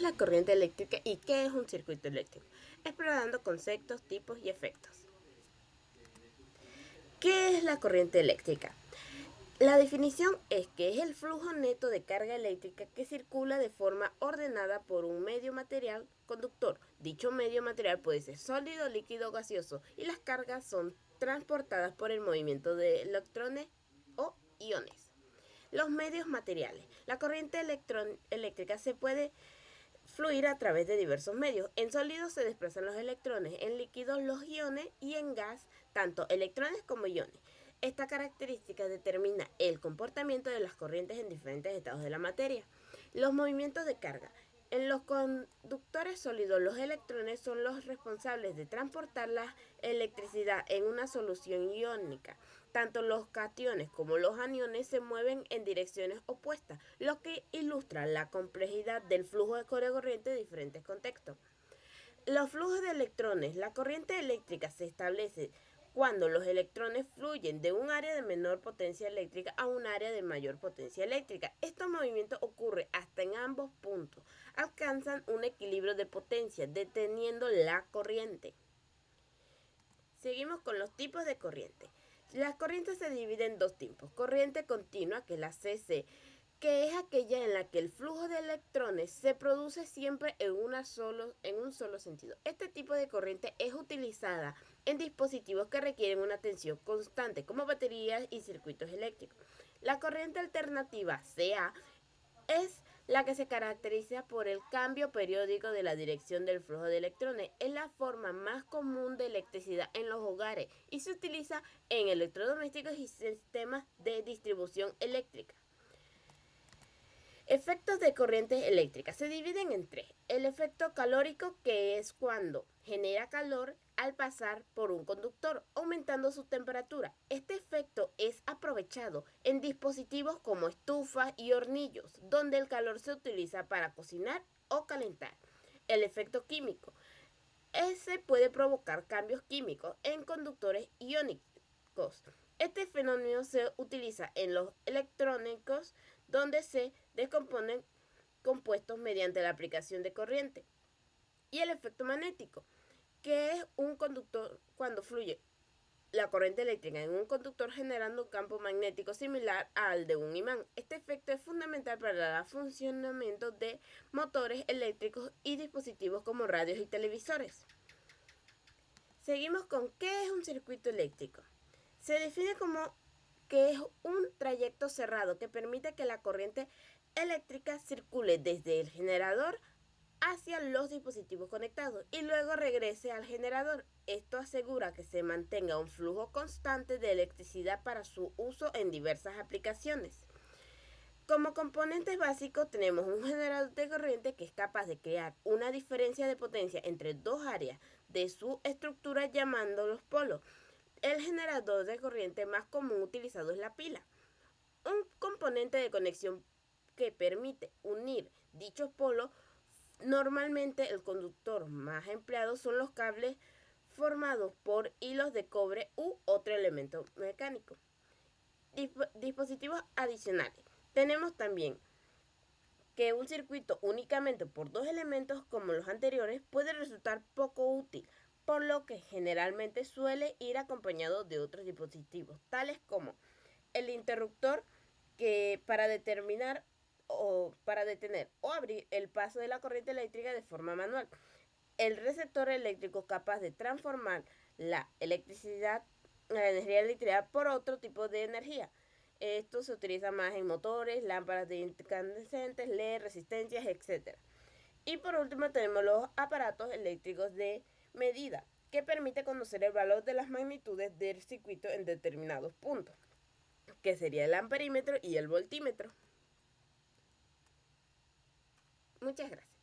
la corriente eléctrica y qué es un circuito eléctrico? Explorando conceptos, tipos y efectos. ¿Qué es la corriente eléctrica? La definición es que es el flujo neto de carga eléctrica que circula de forma ordenada por un medio material conductor. Dicho medio material puede ser sólido, líquido o gaseoso y las cargas son transportadas por el movimiento de electrones o iones. Los medios materiales. La corriente eléctrica se puede fluir a través de diversos medios. En sólidos se desplazan los electrones, en líquidos los iones y en gas tanto electrones como iones. Esta característica determina el comportamiento de las corrientes en diferentes estados de la materia. Los movimientos de carga. En los conductores sólidos, los electrones son los responsables de transportar la electricidad en una solución iónica. Tanto los cationes como los aniones se mueven en direcciones opuestas, lo que ilustra la complejidad del flujo de corriente de diferentes contextos. Los flujos de electrones. La corriente eléctrica se establece cuando los electrones fluyen de un área de menor potencia eléctrica a un área de mayor potencia eléctrica. Este movimiento ocurre hasta en ambos puntos. Alcanzan un equilibrio de potencia, deteniendo la corriente. Seguimos con los tipos de corriente. Las corrientes se dividen en dos tipos. Corriente continua, que es la CC, que es aquella en la que el flujo de electrones se produce siempre en un solo sentido. Este tipo de corriente es utilizada en dispositivos que requieren una tensión constante, como baterías y circuitos eléctricos. La corriente alternativa, CA, es la que se caracteriza por el cambio periódico de la dirección del flujo de electrones. Es la forma más común de electricidad en los hogares y se utiliza en electrodomésticos y sistemas de distribución eléctrica. Efectos de corrientes eléctricas se dividen en tres. El efecto calórico, que es cuando genera calor al pasar por un conductor, aumentando su temperatura. Este efecto es aprovechado en dispositivos como estufas y hornillos, donde el calor se utiliza para cocinar o calentar. El efecto químico. Ese puede provocar cambios químicos en conductores iónicos. Este fenómeno se utiliza en los electrónicos, donde se descomponen compuestos mediante la aplicación de corriente. Y el efecto magnético, que es un conductor cuando fluye la corriente eléctrica en un conductor generando un campo magnético similar al de un imán. Este efecto es fundamental para el funcionamiento de motores eléctricos y dispositivos como radios y televisores. Seguimos con ¿qué es un circuito eléctrico? Se define como que es un trayecto cerrado que permite que la corriente eléctrica circule desde el generador hacia los dispositivos conectados y luego regrese al generador. Esto asegura que se mantenga un flujo constante de electricidad para su uso en diversas aplicaciones. Como componentes básicos tenemos un generador de corriente que es capaz de crear una diferencia de potencia entre dos áreas de su estructura llamándolos polos. El generador de corriente más común utilizado es la pila, un componente de conexión que permite unir dichos polos. Normalmente el conductor más empleado son los cables formados por hilos de cobre u otro elemento mecánico. Dispositivos adicionales. Tenemos también que un circuito únicamente por dos elementos como los anteriores puede resultar poco útil, por lo que generalmente suele ir acompañado de otros dispositivos, tales como el interruptor, que para detener o abrir el paso de la corriente eléctrica de forma manual. El receptor eléctrico capaz de transformar la energía eléctrica por otro tipo de energía. Esto se utiliza más en motores, lámparas de incandescentes, LED, resistencias, etc. Y por último tenemos los aparatos eléctricos de medida, que permite conocer el valor de las magnitudes del circuito en determinados puntos, que sería el amperímetro y el voltímetro. Muchas gracias.